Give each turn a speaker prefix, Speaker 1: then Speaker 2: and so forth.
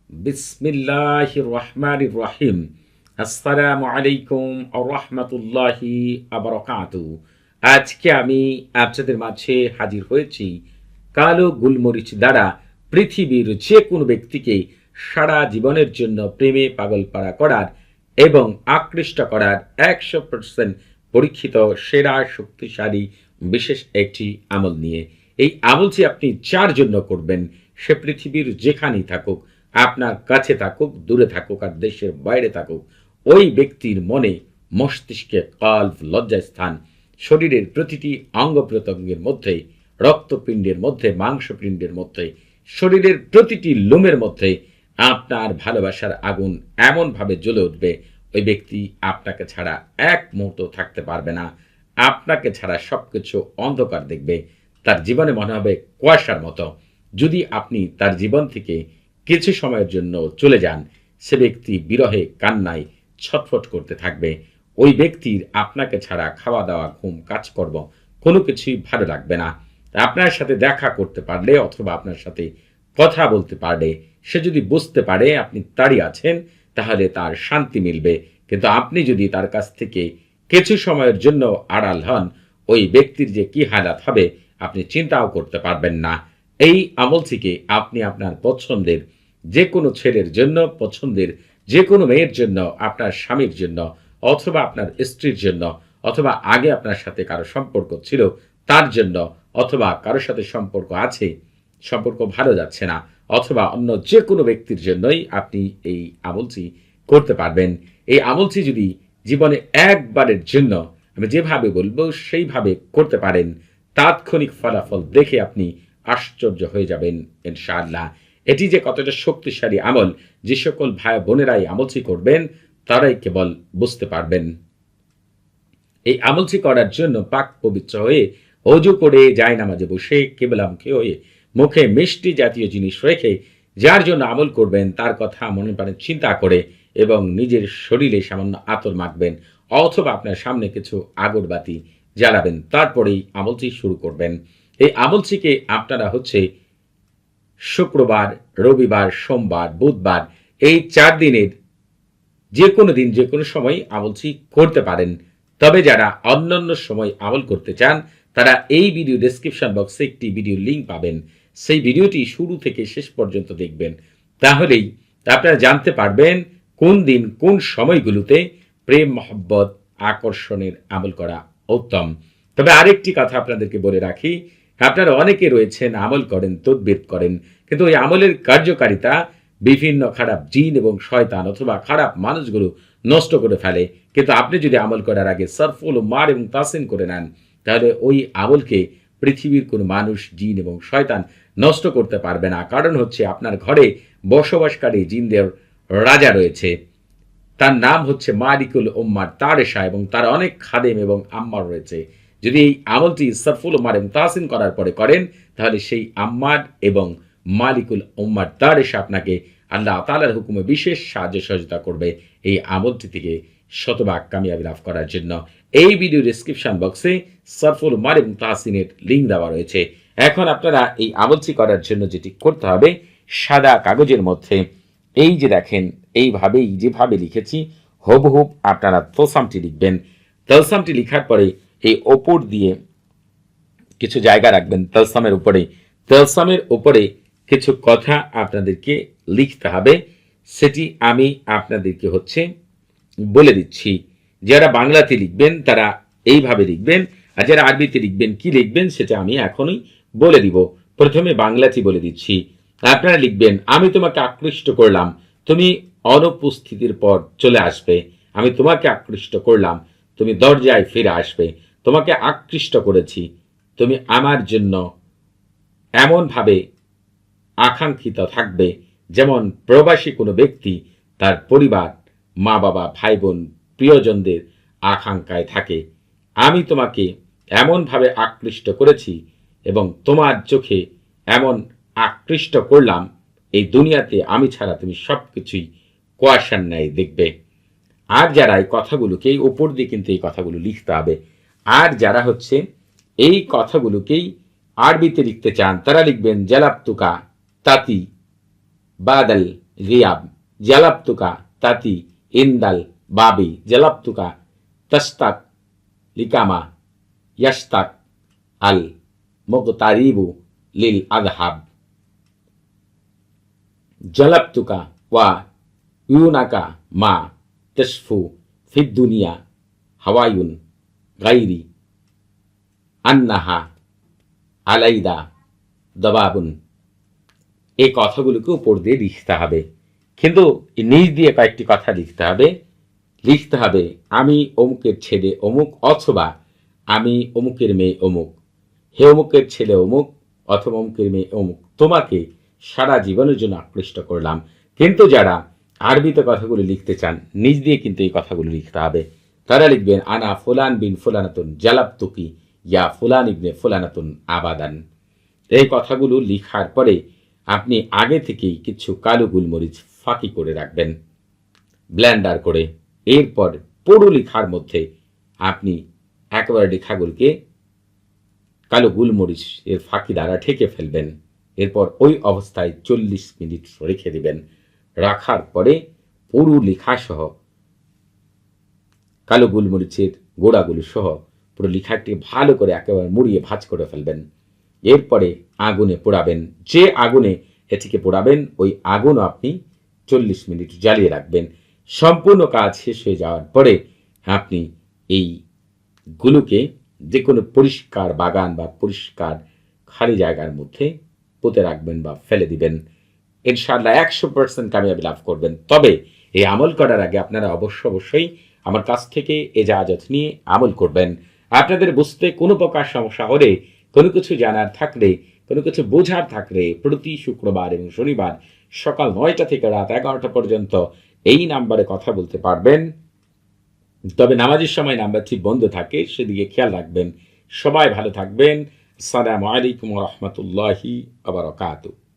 Speaker 1: বিসমিল্লাহির রহমানির রহিম। আসসালামু আলাইকুম ওয়া রাহমাতুল্লাহি ওয়া বারাকাতুহু। আজকে আমি আপনাদের মাঝে হাজির হয়েছি কালো গোলমরিচ দ্বারা পৃথিবীর যে কোনো ব্যক্তিকে সারা জীবনের জন্য প্রেমে পাগলপাড়া করার এবং আকৃষ্ট করার 100% পরীক্ষিত সেরা শক্তিশালী বিশেষ একটি আমল নিয়ে। এই আমলটি আপনি যার জন্য করবেন, সে পৃথিবীর যেখানেই থাকুক, আপনার কাছে থাকুক, দূরে থাকুক, আর দেশের বাইরে থাকুক, ওই ব্যক্তির মনে, মস্তিষ্কে, কল্প, লজ্জাস্থান, শরীরের প্রতিটি অঙ্গ প্রত্যঙ্গের মধ্যে, রক্তপিণ্ডের মধ্যে, মাংসপিণ্ডের মধ্যে, শরীরের প্রতিটি লোমের মধ্যে আপনার ভালোবাসার আগুন এমনভাবে জ্বলে উঠবে, ওই ব্যক্তি আপনাকে ছাড়া এক মুহূর্ত থাকতে পারবে না। আপনাকে ছাড়া সবকিছু অন্ধকার দেখবে। তার জীবনে মনে হবে কুয়াশার মতো। যদি আপনি তার জীবন থেকে কিছু সময়ের জন্য চলে যান, সে ব্যক্তি বিরহে কান্নায় ছটফট করতে থাকবে। ওই ব্যক্তির আপনাকে ছাড়া খাওয়া দাওয়া, ঘুম, কাজকর্ম কোনো কিছুই ভালো লাগবে না। আপনার সাথে দেখা করতে পারলে অথবা আপনার সাথে কথা বলতে পারলে, সে যদি বুঝতে পারে আপনি দাঁড়িয়ে আছেন, তাহলে তার শান্তি মিলবে। কিন্তু আপনি যদি তার কাছ থেকে কিছু সময়ের জন্য আড়াল হন, ওই ব্যক্তির যে কি হালাত হবে আপনি চিন্তাও করতে পারবেন না। এই আমল থেকে আপনি আপনার পছন্দের যে কোনো ছেলের জন্য, পছন্দের যে কোনো মেয়ের জন্য, আপনার স্বামীর জন্য অথবা আপনার স্ত্রীর জন্য, অথবা আগে আপনার সাথে কারো সম্পর্ক ছিল তার জন্য, অথবা কারোর সাথে সম্পর্ক আছে, সম্পর্ক ভালো যাচ্ছে না, অথবা অন্য যে কোনো ব্যক্তির জন্যই আপনি এই আমলটি করতে পারবেন। এই আমলটি যদি জীবনে একবারের জন্য আমি যেভাবে বলবো সেইভাবে করতে পারেন, তাৎক্ষণিক ফলাফল দেখে আপনি আশ্চর্য হয়ে যাবেন ইনশাআল্লাহ। এটি যে কতটা শক্তিশালী আমল, যে সকল ভাই বোনেরাই আমলটি করবেন তারাই কেবল বুঝতে পারবেন। এই আমলটি করার জন্য পাক পবিত্র হয়ে অজু করে জায়নামাজে বসে কেবলামুখী হয়ে মুখে মিষ্টি জাতীয় জিনিস রেখে যার জন্য আমল করবেন তার কথা মনে প্রাণে চিন্তা করে এবং নিজের শরীরে সামান্য আতর মাখবেন অথবা আপনার সামনে কিছু আগরবাতি জ্বালাবেন, তারপরেই আমলটি শুরু করবেন। এই আমলটিকে আপনারা শুক্রবার, রবিবার, সোমবার, বুধবার এই 4 দিনের যে কোনো দিন যে কোনো সময় আমলটি করতে পারেন। তবে যারা অন্যান্য সময় আমল করতে চান তারা এই ভিডিও ডেসক্রিপশন বক্সে একটি ভিডিও লিঙ্ক পাবেন। সেই ভিডিওটি শুরু থেকে শেষ পর্যন্ত দেখবেন। তাহলেই আপনারা জানতে পারবেন কোন দিন কোন সময়গুলোতে প্রেম, মহব্বত, আকর্ষণের আমল করা উত্তম। তবে আরেকটি কথা আপনাদেরকে বলে রাখি, আপনারা অনেকে রয়েছেন আমল করেন, তদবির করেন, কিন্তু ওই আমলের কার্যকারিতা বিভিন্ন খারাপ জিন এবং শয়তান অথবা খারাপ মানুষগুলো নষ্ট করে ফেলে। কিন্তু আপনি যদি আমল করার আগে সরফুল, মার এবং তাসিন করে নেন, তাহলে ওই আমলকে পৃথিবীর কোনো মানুষ, জিন এবং শয়তান নষ্ট করতে পারবে না। কারণ আপনার ঘরে বসবাসকারী জিনদের রাজা রয়েছে, তার নাম মালিকুল উম্মার তারেশা, এবং তার অনেক খাদেম এবং আম্মার রয়েছে। যদি এই আমলটি সরফুল, মার এবং তাসিন করার পরে করেন, তাহলে সেই আম্মার এবং মালিকুল উম্মার তারেশা আপনাকে আল্লাহ তাআলার হুকুমে বিশেষ সাহায্য সহযোগিতা করবে এই আমলটি থেকে শতভাগ কামিয়াবি লাভ করার জন্য। এই ভিডিও ডেসক্রিপশন বক্সে সরফুল, মার এবং তাসিনের লিঙ্ক দেওয়া রয়েছে। এখন আপনারা এই আমলটি করার জন্য যেটি করতে হবে, সাদা কাগজের মধ্যে এই যে দেখেন এইভাবেই যেভাবে লিখেছি হুবহুব আপনারা তলসামটি লিখবেন। তলসামটি লিখার পরে এই ওপর দিয়ে কিছু জায়গা রাখবেন তলসামের উপরে কিছু কথা আপনাদেরকে লিখতে হবে। সেটি আমি আপনাদেরকে বলে দিচ্ছি। যারা বাংলাতে লিখবেন তারা এইভাবে লিখবেন, আর যারা আরবিতে লিখবেন কি লিখবেন সেটা আমি এখনই বলে দিব। প্রথমে বাংলাতে বলে দিচ্ছি। আপনারা লিখবেন, আমি তোমাকে আকৃষ্ট করলাম, তুমি অনুপস্থিতির পর চলে আসবে। আমি তোমাকে আকৃষ্ট করলাম, তুমি দরজায় ফিরে আসবে। তোমাকে আকৃষ্ট করেছি, তুমি আমার জন্য এমনভাবে আকাঙ্ক্ষিত থাকবে যেমন প্রবাসী কোনো ব্যক্তি তার পরিবার, মা বাবা, ভাই বোন, প্রিয়জনদের আকাঙ্ক্ষায় থাকে। আমি তোমাকে এমনভাবে আকৃষ্ট করেছি এবং তোমার চোখে এমন আকৃষ্ট করলাম, এই দুনিয়াতে আমি ছাড়া তুমি সব কিছুই কুয়াশার ন্যায় দেখবে। আর যারা এই কথাগুলোকে উপর দিয়ে কিন্তু এই কথাগুলো লিখতে হবে, আর যারা এই কথাগুলোকেই আরবিতে লিখতে চান তারা লিখবেন জালাবতুকা তাতি বাদাল রিয়াব জালাবতুকা তাতি ইন্দাল বাবি জালাবতুকা তাস্তাক লিকামা ইয়াস্তাক আল মুগতারিবু লিল আযহাব জালাবতুকা ওয়া ইউনাকা মা তাশফু ফিদ দুনিয়া হাওয়ায়ুন গাইরি আন্নাহা আলাইদা দবাবুন। এই কথাগুলোকে উপর দিয়ে লিখতে হবে, কিন্তু নিচ দিয়ে কয়েকটি কথা লিখতে হবে আমি অমুকের ছেলে অমুক, অথবা আমি অমুকের মেয়ে অমুক, হে অমুকের ছেলে অমুক অথবা অমুকের মেয়ে অমুক, তোমাকে সারা জীবনের জন্য আকৃষ্ট করলাম। কিন্তু যারা আরবিতে কথাগুলো লিখতে চান, নিজ দিয়ে কিন্তু এই কথাগুলো লিখতে হবে। তারা লিখবেন আনা ফুলান বিন ফুলানাতুন জালাবতুকি ইয়া ফুলান ইবনে ফুলানাতুন আবাদান। এই কথাগুলো লিখার পরে আপনি আগে থেকেই কিছু কালো গোলমরিচ ফাঁকি করে রাখবেন ব্লেন্ডার করে। এরপর পুরো লেখার মধ্যে আপনি একেবারে লেখাগুলোকে কালো গোলমরিচ এর ফাঁকি দ্বারা ঢেকে ফেলবেন। এরপর ওই অবস্থায় 40 মিনিট রেখে দিবেন। রাখার পরে পুরো লেখা সহ কালো গোলমরিচের গোড়াগুলো সহ পুরো লেখাটি ভালো করে একেবারে মুড়িয়ে ভাঁজ করে ফেলবেন। এরপরে আগুনে পোড়াবেন। যে আগুনে এটিকে পোড়াবেন ওই আগুনও আপনি 40 মিনিট জ্বালিয়ে রাখবেন। সম্পূর্ণ কাজ শেষ হয়ে যাওয়ার পরে আপনি এই গুলোকে যে কোনো পরিষ্কার বাগান বা পরিষ্কার খালি জায়গার মধ্যে পুঁতে রাখবেন বা ফেলে দিবেন। ইনশাআল্লাহ 100% কামিয়াবি লাভ করবেন। তবে এই আমল করার আগে আপনারা অবশ্যই আমার কাছ থেকে এজাজত নিয়ে আমল করবেন। আপনাদের বুঝতে কোনো প্রকার সমস্যা হলে, কোনো কিছু জানার থাকলে, কোনো কিছু বোঝার থাকলে প্রতি শুক্রবার এবং শনিবার সকাল 9টা থেকে রাত 11টা পর্যন্ত এই নাম্বারে কথা বলতে পারবেন। তবে নামাজের সময় নাম্বারটি বন্ধ থাকে, সেদিকে খেয়াল রাখবেন। সবাই ভালো থাকবেন। আসসালামু আলাইকুম ওয়া রাহমাতুল্লাহি ওয়া বারাকাতুহু।